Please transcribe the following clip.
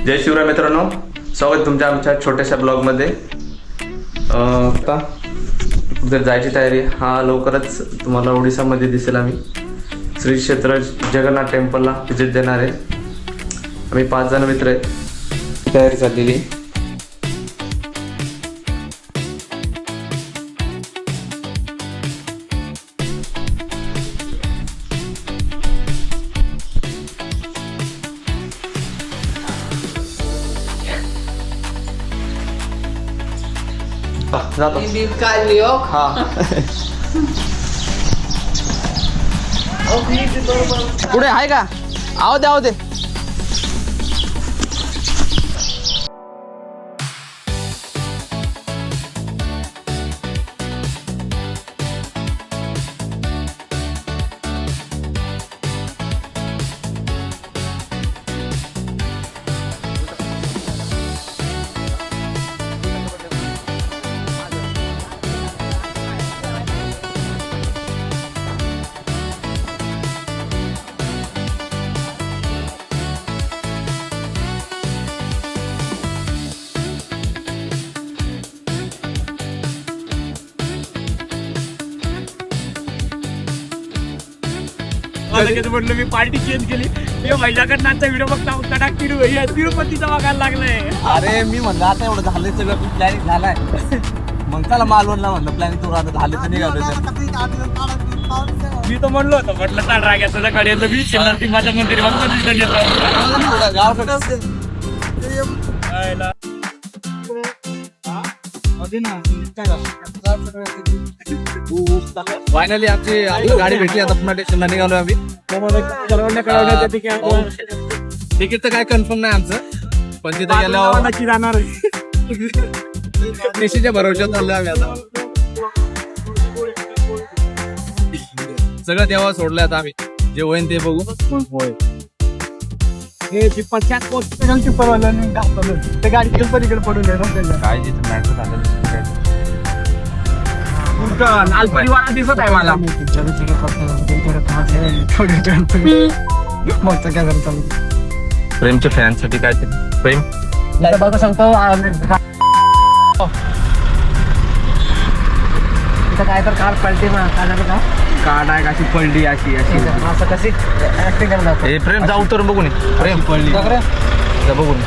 जय शिवराय मित्रांनो, स्वागत तुमच्या आमच्या छोट्याशा ब्लॉगमध्ये. आता जर जायची तयारी, हा लवकरच तुम्हाला ओडिसामध्ये दिसेल. आम्ही श्री क्षेत्र जगन्नाथ टेम्पलला व्हिजिट देणार आहे. आम्ही 5 जण मित्र आहेत. तयारी चाललेली. जातो काढली हो. हा. पुढे आहे का? आहो दे आहो दे. म्हटलं मी पार्टी चेंज केली. माझ्याकडनं व्हिडिओ बघता टाकतील तिरुपतीचा बघायला लागलाय. अरे मी म्हणलं आता एवढं झालंय सगळं, प्लॅनिंग झालाय. मग चला मालवणला म्हणलं प्लॅनिंग तो आता झाले तर निघालो. मी तर म्हणलो होतं, म्हटलं चाल राग्या तुझ्या कडे मी शिवणार ती माझ्या मंदिर फायनली आमची गाडी भेटली. आता पुन्हा स्टेशनला निघालो आम्ही. तिकीट तर काय कन्फर्म नाही आमचं, पण तिथे गेल्यावर नक्की जाणार. टीसीच्या भरोश्यात चाललोय आम्ही. आता सगळं तेव्हा सोडलंय. आता आम्ही जे होईन ते बघू. होय हे पचास पोस्ट ते गाडी पलीकडे पडून काय जिथं मॅटर झालं लाल परिवार दिसत आहे मला. प्रेमच्या फॅनसाठी काय ते प्रेम बघू सांगतो काय तर कार पलटी ना का कार्ड आहे अशी पडली अशी असं कशी ऍक्टिंग करणार. प्रेम जाऊ तर बघून प्रेम पडली बघून.